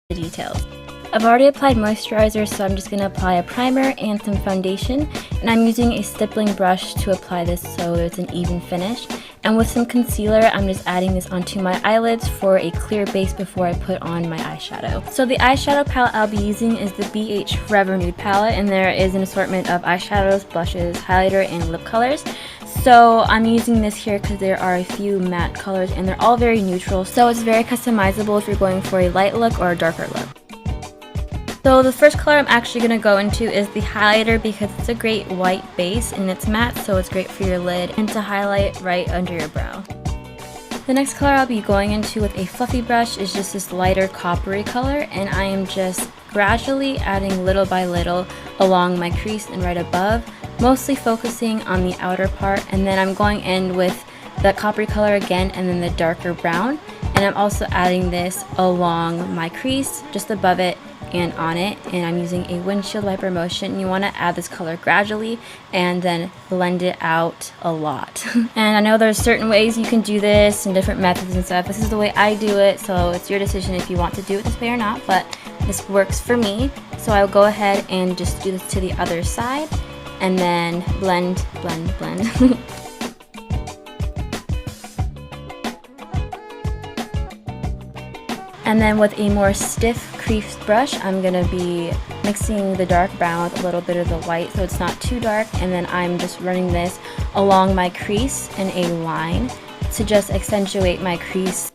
the details. I've already applied moisturizer, so I'm just going to apply a primer and some foundation, and I'm using a stippling brush to apply this so it's an even finish. And with some concealer, I'm just adding this onto my eyelids for a clear base before I put on my eyeshadow. So the eyeshadow palette I'll be using is the BH Forever Nude palette, and there is an assortment of eyeshadows, blushes, highlighter, and lip colors. So I'm using this here because there are a few matte colors and they're all very neutral, so it's very customizable if you're going for a light look or a darker look. So the first color I'm actually going to go into is the highlighter because it's a great white base and it's matte, so it's great for your lid and to highlight right under your brow. The next color I'll be going into with a fluffy brush is just this lighter coppery color, and I am just gradually adding little by little along my crease and right above, mostly focusing on the outer part, and then I'm going in with the coppery color again and then the darker brown, and I'm also adding this along my crease, just above it and on it, and I'm using a windshield wiper motion. You want to add this color gradually and then blend it out a lot. And I know there's certain ways you can do this and different methods and stuff. This is the way I do it, so it's your decision if you want to do it this way or not, but this works for me. So I'll go ahead and just do this to the other side and then blend, blend, blend. And then with a more stiff crease brush, I'm going to be mixing the dark brown with a little bit of the white so it's not too dark, and then I'm just running this along my crease in a line to just accentuate my crease.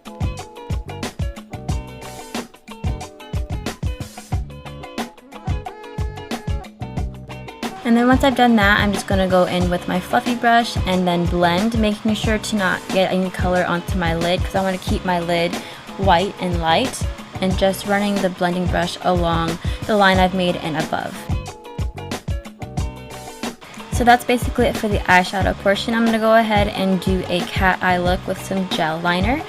And then once I've done that, I'm just going to go in with my fluffy brush and then blend, making sure to not get any color onto my lid because I want to keep my lid white and light, and just running the blending brush along the line I've made and above. So that's basically it for the eyeshadow portion. I'm going to go ahead and do a cat eye look with some gel liner.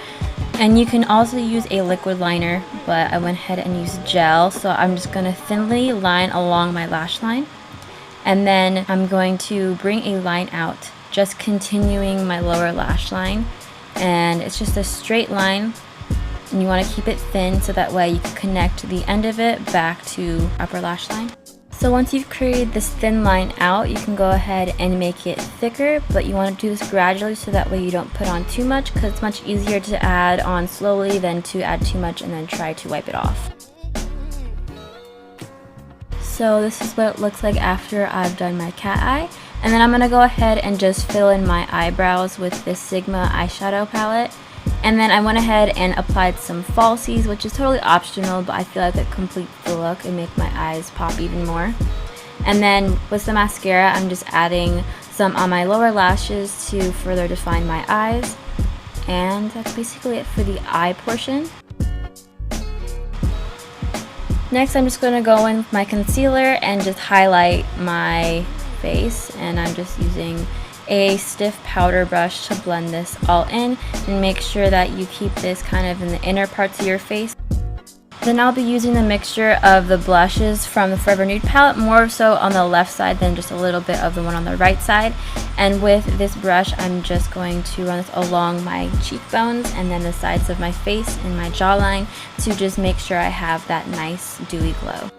And you can also use a liquid liner, but I went ahead and used gel, so I'm just going to thinly line along my lash line. And then I'm going to bring a line out, just continuing my lower lash line. And it's just a straight line, and you want to keep it thin so that way you can connect the end of it back to upper lash line. So once you've created this thin line out, you can go ahead and make it thicker, but you want to do this gradually so that way you don't put on too much, because it's much easier to add on slowly than to add too much and then try to wipe it off. So this is what it looks like after I've done my cat eye. And then I'm going to go ahead and just fill in my eyebrows with this Sigma eyeshadow palette. And then I went ahead and applied some falsies, which is totally optional, but I feel like it completes the look and make my eyes pop even more. And then with the mascara, I'm just adding some on my lower lashes to further define my eyes. And that's basically it for the eye portion. Next, I'm just going to go in with my concealer and just highlight my face, and I'm just using a stiff powder brush to blend this all in, and make sure that you keep this kind of in the inner parts of your face. Then I'll be using the mixture of the blushes from the Forever Nude palette, more so on the left side than just a little bit of the one on the right side. And with this brush, I'm just going to run this along my cheekbones and then the sides of my face and my jawline to just make sure I have that nice dewy glow.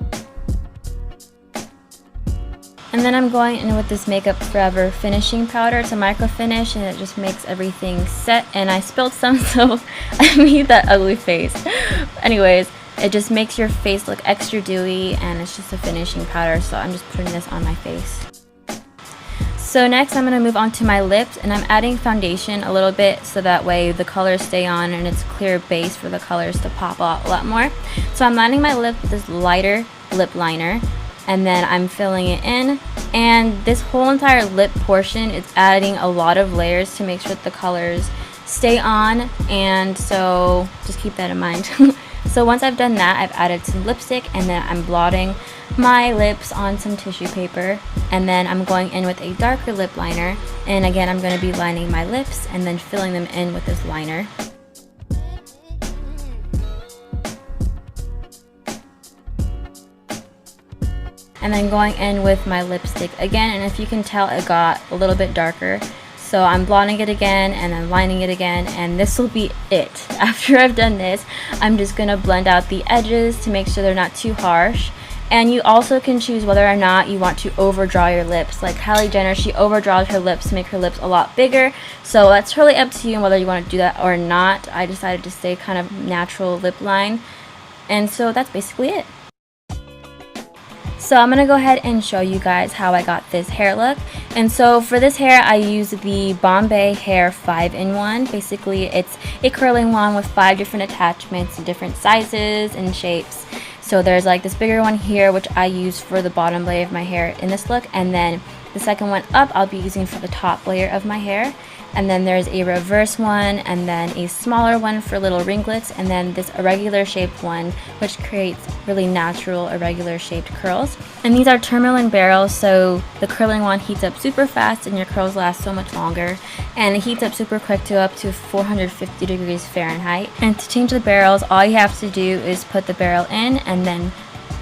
And then I'm going in with this Makeup Forever finishing powder. It's a micro finish and it just makes everything set. And I spilled some, so I made that ugly face. Anyways, it just makes your face look extra dewy, and it's just a finishing powder, so I'm just putting this on my face. So next I'm going to move on to my lips, and I'm adding foundation a little bit so that way the colors stay on and it's clear base for the colors to pop out a lot more. So I'm lining my lip with this lighter lip liner, and then I'm filling it in, and this whole entire lip portion is adding a lot of layers to make sure that the colors stay on, and so just keep that in mind. So once I've done that, I've added some lipstick, and then I'm blotting my lips on some tissue paper, and then I'm going in with a darker lip liner, and again I'm going to be lining my lips and then filling them in with this liner. And then going in with my lipstick again, and if you can tell, it got a little bit darker. So I'm blending it again and then lining it again, and this will be it. After I've done this, I'm just gonna blend out the edges to make sure they're not too harsh. And you also can choose whether or not you want to overdraw your lips. Like Kylie Jenner, she overdraws her lips to make her lips a lot bigger. So that's really up to you whether you want to do that or not. I decided to stay kind of natural lip line. And so that's basically it. So I'm going to go ahead and show you guys how I got this hair look. And so for this hair, I used the Bombay Hair 5-in-1. Basically, it's a curling wand with 5 different attachments in different sizes and shapes. So there's like this bigger one here, which I use for the bottom layer of my hair in this look, and then the second one up I'll be using for the top layer of my hair. And then there's a reverse one, and then a smaller one for little ringlets, and then this irregular shaped one, which creates really natural irregular shaped curls. And these are tourmaline barrels, so the curling wand heats up super fast and your curls last so much longer. And it heats up super quick to up to 450 degrees Fahrenheit. And to change the barrels, all you have to do is put the barrel in and then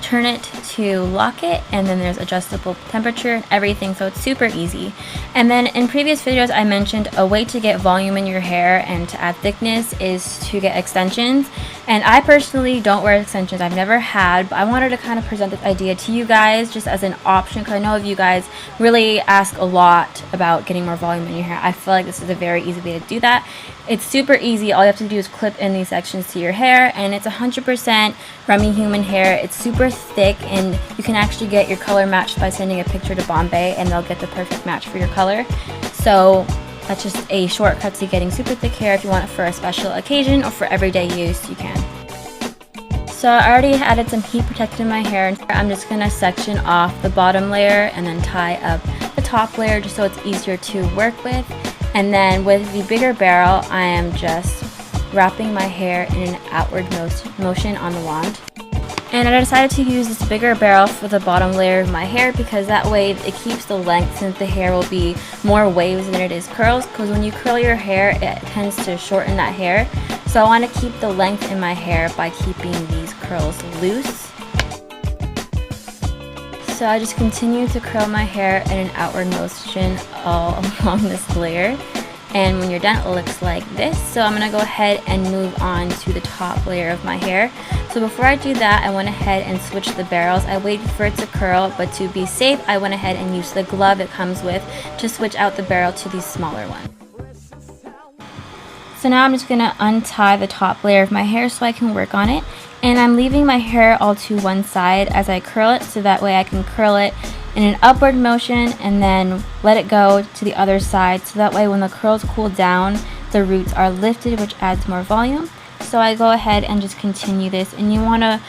turn it to lock it, and then there's adjustable temperature and everything, so it's super easy. And then in previous videos I mentioned a way to get volume in your hair and to add thickness is to get extensions. And I personally don't wear extensions, I've never had, but I wanted to kind of present this idea to you guys just as an option, because I know you guys really ask a lot about getting more volume in your hair. I feel like this is a very easy way to do that. It's super easy. All you have to do is clip in these sections to your hair, and it's 100% Remy Human hair. It's super thick, and you can actually get your color matched by sending a picture to Bombay, and they'll get the perfect match for your color. So that's just a shortcut to getting super thick hair. If you want it for a special occasion or for everyday use, you can. So I already added some heat protectant in my hair. I'm just going to section off the bottom layer and then tie up the top layer just so it's easier to work with. And then with the bigger barrel, I am just wrapping my hair in an outward motion on the wand. And I decided to use this bigger barrel for the bottom layer of my hair because that way it keeps the length, since the hair will be more waves than it is curls, because when you curl your hair it tends to shorten that hair. So I want to keep the length in my hair by keeping these curls loose. So I just continue to curl my hair in an outward motion all along this layer. And when you're done, it looks like this. So I'm going to go ahead and move on to the top layer of my hair. So before I do that, I went ahead and switched the barrels. I waited for it to curl, but to be safe, I went ahead and used the glove it comes with to switch out the barrel to the smaller one. So now I'm just going to untie the top layer of my hair so I can work on it. And I'm leaving my hair all to one side as I curl it, so that way I can curl it in an upward motion and then let it go to the other side, so that way when the curls cool down, the roots are lifted, which adds more volume. So I go ahead and just continue this, and you want to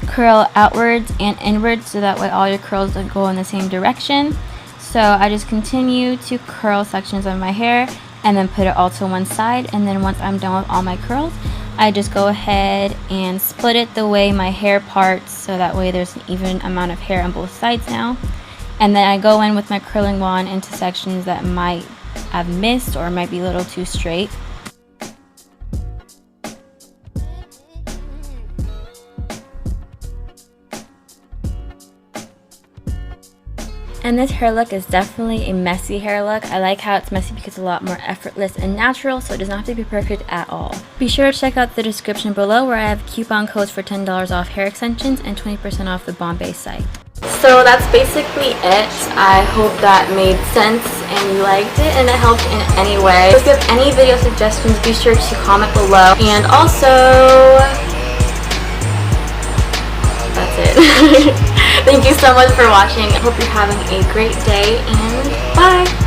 curl outwards and inwards so that way all your curls don't go in the same direction. So I just continue to curl sections of my hair and then put it all to one side, and then once I'm done with all my curls, I just go ahead and split it the way my hair parts, so that way there's an even amount of hair on both sides now. And then I go in with my curling wand into sections that might have missed or might be a little too straight. And this hair look is definitely a messy hair look. I like how it's messy because it's a lot more effortless and natural, so it does not have to be perfect at all. Be sure to check out the description below where I have coupon codes for $10 off hair extensions and 20% off the Bombay site. So that's basically it. I hope that made sense and you liked it and it helped in any way. If you have any video suggestions, be sure to comment below. And also, that's it. Thank you so much for watching. I hope you're having a great day, and bye!